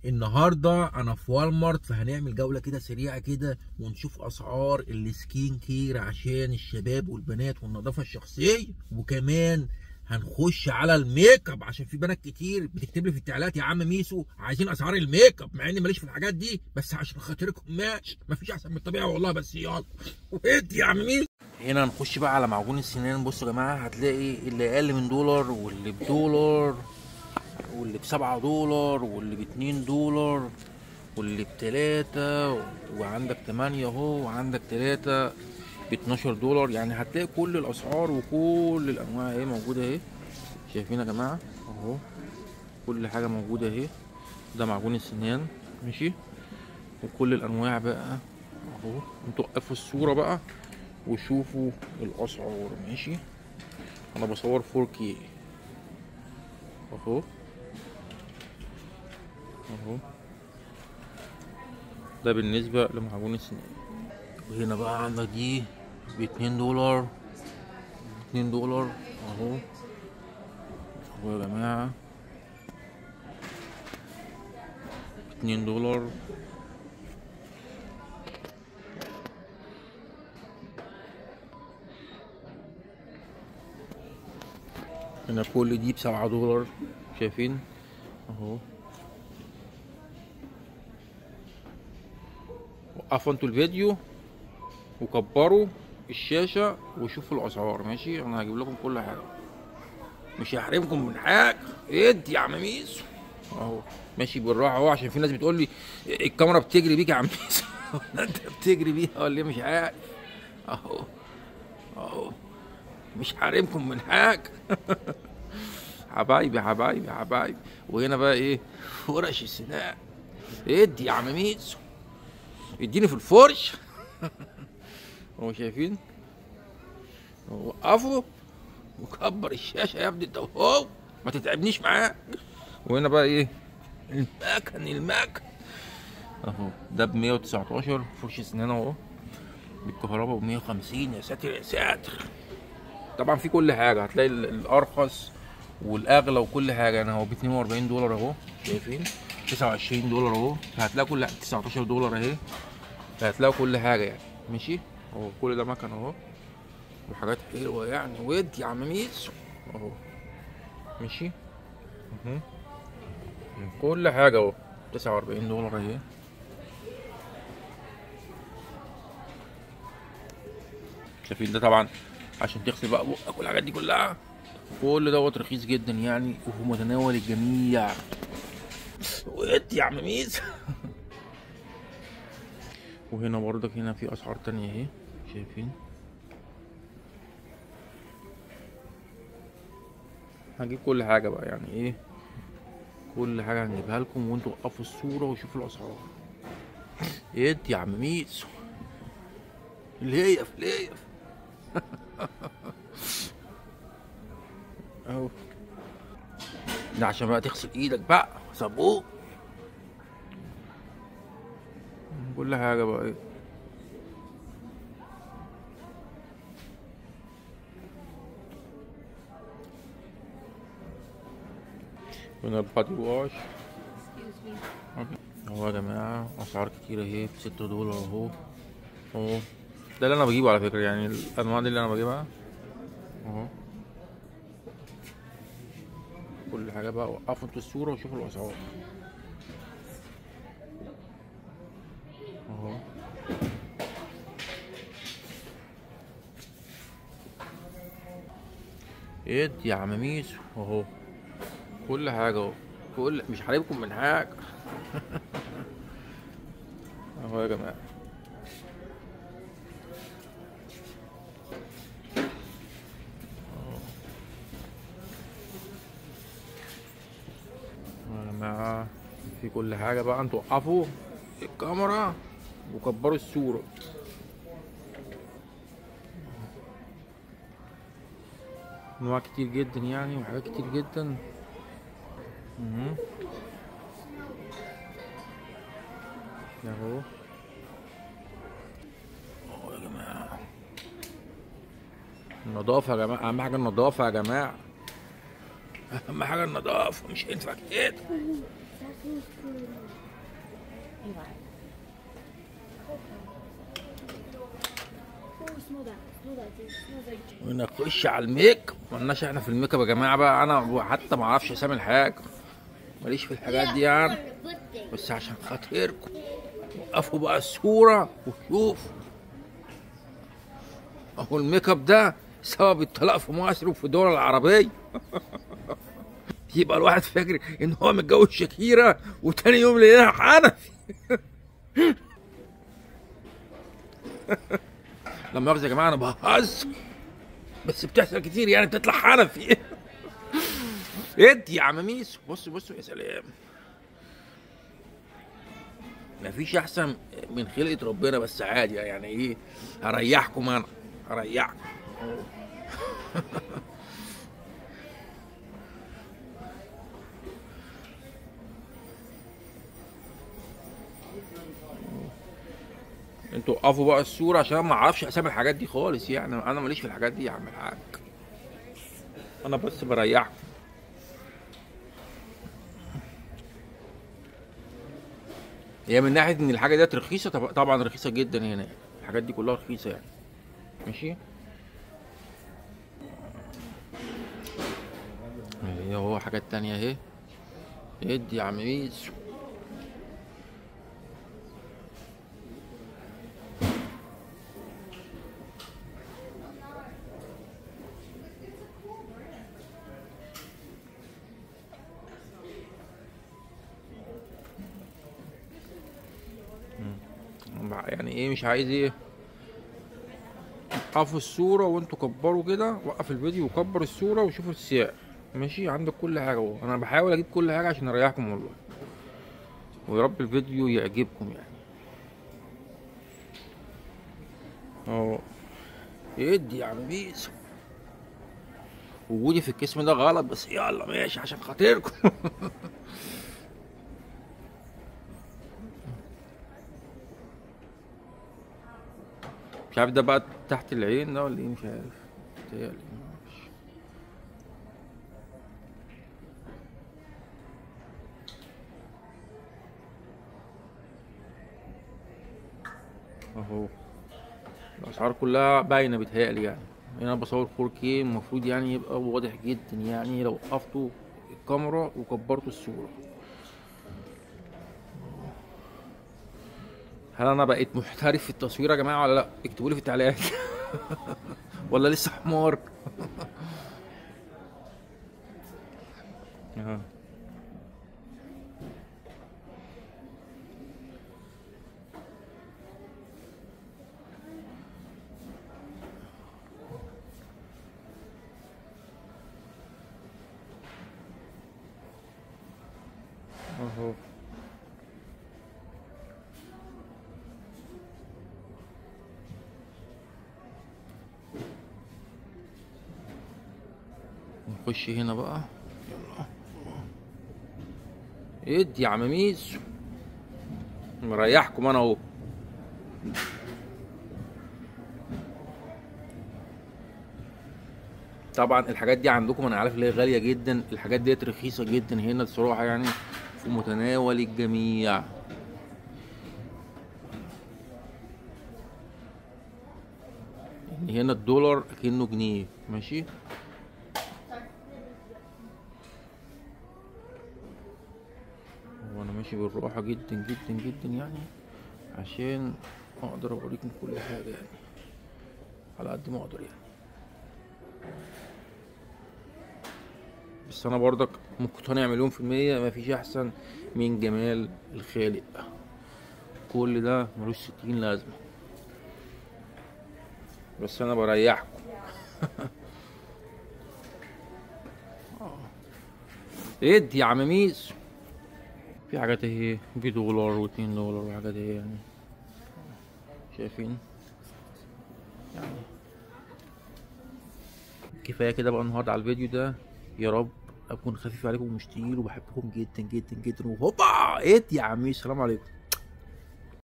النهارده انا في والمارت، فهنعمل جوله كده سريعه كده ونشوف اسعار السكين كير عشان الشباب والبنات والنظافه الشخصيه، وكمان هنخش على الميك اب عشان في بنات كتير بتكتب لي في التعليقات يا عم ميسو عايزين اسعار الميك اب، مع اني ماليش في الحاجات دي، بس عشان خاطركم ماشي، مفيش احسن من الطبيعه والله. بس يلا وانت يا عم ميسو. هنا هنخش بقى على معجون السنان. بصوا يا جماعه، هتلاقي اللي اقل من دولار واللي بدولار واللي ب$7 واللي ب$2 واللي ب3، وعندك 8 اهو، وعندك 3 ب$12. يعني هتلاقي كل الاسعار وكل الانواع اهي موجوده اهي. شايفين يا جماعه اهو، كل حاجه موجوده اهي. ده معجون السنان ماشي، وكل الانواع بقى اهو. انتوا وقفوا الصوره بقى وشوفوا الاسعار ماشي. انا بصور 4K اهو اهو. ده بالنسبة لمعجون السنان. وهنا بقى عندك دي ب$2، $2 اهو اهو يا جماعة، $2. هنا كل دي ب$7، شايفين اهو. وقفوا انتوا الفيديو وكبروا الشاشة وشوفوا الأسعار ماشي. أنا هجيب لكم كل حاجة، مش هحرمكم من حاجة. ادي يا عم ميسو اهو ماشي بالراحة اهو، عشان في ناس بتقول لي الكاميرا بتجري بيك يا عم ميسو. انت بتجري بيها ولا ايه؟ مش عارف اهو اهو، مش حارمكم من حاجة. حبايبي حبايبي حبايبي. وهنا بقى ايه؟ فرش السنان. ادي يا عم ميسو، اديني في الفرش. هو شايفين؟ وقفوا وكبر الشاشة يا ابني انت وهو، ما تتعبنيش معاك. وهنا بقى ايه؟ المكن اهو. ده ب$119 فرش سنان اهو، بالكهرباء ب$150. يا ساتر يا ساتر. طبعا في كل حاجة، هتلاقي الأرخص والأغلى وكل حاجة. يعني هو ب$42 أهو، شايفين؟ $29 أهو، فهتلاقي كل حاجة. $19 أهي، فهتلاقوا كل حاجة يعني ماشي. أهو كل ده مكن أهو، وحاجات حلوة يعني. ودي يا عم ميسو أهو ماشي أهو، كل حاجة أهو. $49 أهي. شايفين؟ ده طبعا عشان تغسل بقى بقك والحاجات دي كلها. كل دوت رخيص جدا يعني، وفي متناول الجميع. وقت يا عم ميس. وهنا برضك هنا في اسعار تانية اهي، شايفين؟ هنجيب كل حاجة بقى يعني ايه، كل حاجة هنجيبها لكم وانتوا وقفوا الصورة وشوفوا الاسعار. ايه يا عم ميس الهيف اهو. ده عشان بقى تغسل ايدك بقى صابون، كل حاجة بقى ايه. هنا البادي واش اهو يا جماعة. اسعار كتيرة اهي، ب$6 اهو اهو. ده اللي انا بجيبه على فكرة، يعني الانواع دي اللي انا بجيبها اهو. كل حاجة بقى وقفوا انتوا الصورة وشوفوا الاسعار اهو. ادي يا عم ميسو اهو، كل حاجة اهو، كل مش حاربكم من حاجة. اهو يا جماعة اهو يا جماعة. في كل حاجة بقى، انتوا وقفوا الكاميرا وكبروا الصورة. انواع كتير جدا يعني، وحاجات كتير جدا اهو اهو يا جماعة. النظافة يا جماعة، أهم حاجة النظافة يا جماعة، أهم حاجة النظافة. مش هينفع كده. ونخش على الميك. مالناش احنا في الميك اب يا جماعه بقى، انا حتى ما اعرفش اسامي الحاجه، ماليش في الحاجات دي يعني، بس عشان خاطركم وقفوا بقى الصوره وشوفوا. اهو الميك اب ده سبب الطلاق في مصر وفي الدول العربيه. يبقى الواحد فاكر ان هو متجوز شاكيرا وتاني يوم لقيناها حنفي. لما مؤاخذة يا جماعه انا بهزر، بس بتحصل كتير يعني، بتطلع حنفي. ادي يا عم ميسو، بصوا بصوا يا سلام، مفيش احسن من خلقة ربنا، بس عادي يعني ايه، هريحكم انا، هريحكم. انتوا وقفوا بقى الصورة عشان ما اعرفش اسامي الحاجات دي خالص يعني، انا ماليش في الحاجات دي يا عم الحاج، انا بس بريحكم. هي من ناحية ان الحاجة ديت رخيصة، طبعا رخيصة جدا هنا، الحاجات دي كلها رخيصة يعني، ماشي. اهي هو حاجات تانية اهي، ادي يا عم ميسو. يعني ايه مش عايز ايه، وقفوا الصورة وانتوا كبروا كده، وقف الفيديو وكبر الصورة وشوفوا السعر، ماشي. عندك كل حاجة اهو، انا بحاول اجيب كل حاجة عشان اريحكم والله، ويا رب الفيديو يعجبكم يعني. اهو ادي يا عم بيس، وجودي في القسم ده غلط، بس يلا ماشي عشان خاطركم. مش عارف ده بقى تحت العين ده ولا ايه، مش عارف، متهيألي. اهو الاسعار كلها باينه بتهيألي يعني، انا بصور 4K المفروض يعني يبقى واضح جدا يعني، لو وقفتوا الكاميرا وكبرتوا الصوره. هل انا بقيت محترف في التصوير يا جماعه ولا لا؟ اكتبوا لي في التعليقات. ولا لسه حمار. اهو اهو نخش هنا بقى، يلا ادي يا عم ميسو، مريحكم انا اهو. طبعا الحاجات دي عندكم انا عارف ان هي غاليه جدا، الحاجات ديت رخيصه جدا هنا الصراحه يعني، في متناول الجميع. يعني هنا الدولار كأنه جنيه، ماشي. وانا ماشي بالراحه جدا جدا جدا يعني، عشان اقدر اوريكم كل حاجه يعني، على قد ما اقدر يعني. بس انا برضك مقتنع مليون في المية مفيش احسن من جمال الخالق، كل ده ملوش 60 لازمة، بس انا بريحكم. ادي يا عم ميس، في حاجات اهي ب$1 و$2 وحاجات اهي يعني، شايفين يعني. كفايه كده بقى النهارده على الفيديو ده، يا رب اكون خفيف عليكم ومش تقيل، وبحبكم جدا جدا جدا، وهوبا ادي يا عمي، السلام عليكم.